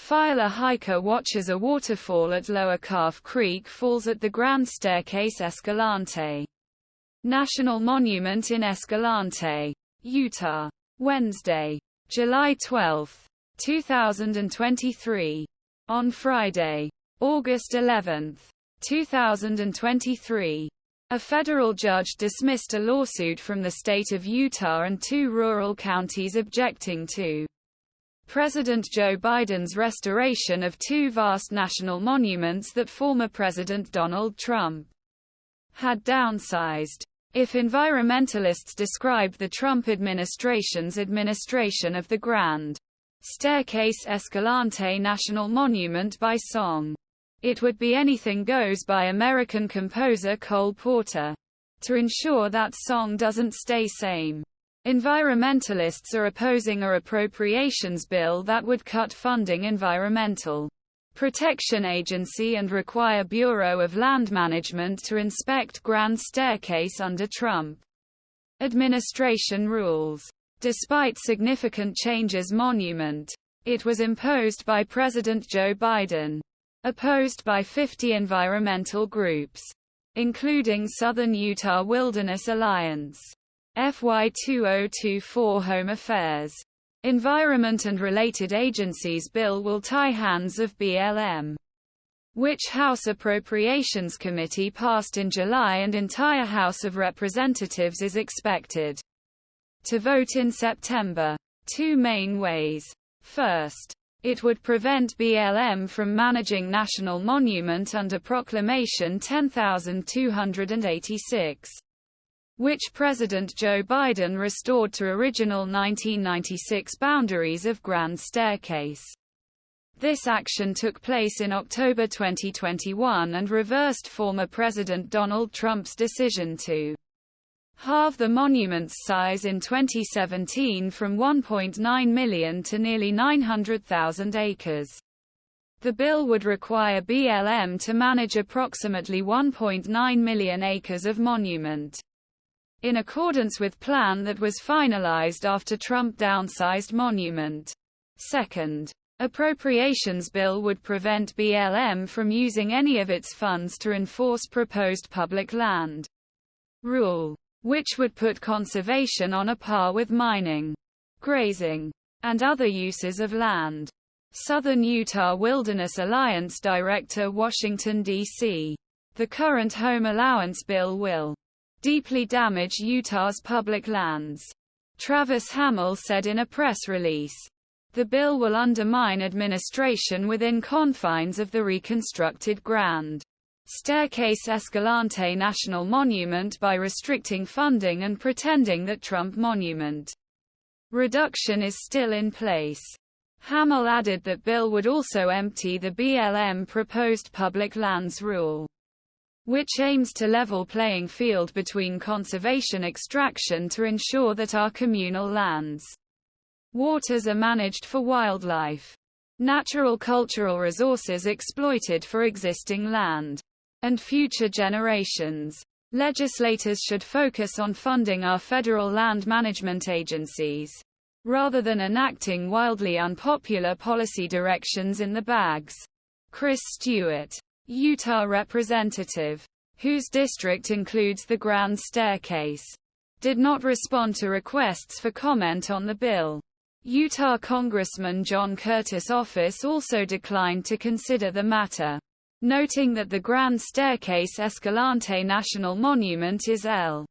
File: a hiker watches a waterfall at Lower Calf Creek falls at the Grand Staircase-Escalante National Monument in Escalante, Utah. Wednesday, July 12, 2023. On Friday, August 11, 2023, a federal judge dismissed a lawsuit from the state of Utah and 2 rural counties objecting to President Joe Biden's restoration of 2 vast national monuments that former President Donald Trump had downsized. If environmentalists described the Trump administration's administration of the Grand Staircase-Escalante National Monument by song, it would be Anything Goes by American composer Cole Porter. To ensure that song doesn't stay same, environmentalists are opposing a appropriations bill that would cut funding Environmental Protection Agency and require Bureau of Land Management to inspect Grand Staircase under Trump administration rules. Despite significant changes, monument, it was imposed by President Joe Biden, opposed by 50 environmental groups, including Southern Utah Wilderness Alliance, FY2024 Home Affairs, Environment and Related Agencies bill will tie hands of BLM, which House Appropriations Committee passed in July and entire House of Representatives is expected to vote in September. 2 main ways. First, it would prevent BLM from managing national monument under Proclamation 10286. Which President Joe Biden restored to original 1996 boundaries of Grand Staircase. This action took place in October 2021 and reversed former President Donald Trump's decision to halve the monument's size in 2017 from 1.9 million to nearly 900,000 acres. The bill would require BLM to manage approximately 1.9 million acres of monument, in accordance with plan that was finalized after Trump downsized monument. Second, appropriations bill would prevent BLM from using any of its funds to enforce proposed public land rule, which would put conservation on a par with mining, grazing, and other uses of land. Southern Utah Wilderness Alliance Director, Washington, D.C. The current Home Allowance bill will deeply damage Utah's public lands, Travis Hammill said in a press release. The bill will undermine administration within confines of the reconstructed Grand Staircase-Escalante National Monument by restricting funding and pretending that Trump monument reduction is still in place. Hammill added that bill would also empty the BLM-proposed Public Lands Rule, which aims to level playing field between conservation extraction to ensure that our communal lands, waters are managed for wildlife, natural cultural resources exploited for existing land, and future generations. Legislators should focus on funding our federal land management agencies, rather than enacting wildly unpopular policy directions in the bags. Chris Stewart, Utah representative, whose district includes the Grand Staircase, did not respond to requests for comment on the bill. Utah Congressman John Curtis' office also declined to consider the matter, noting that the Grand Staircase-Escalante National Monument is L.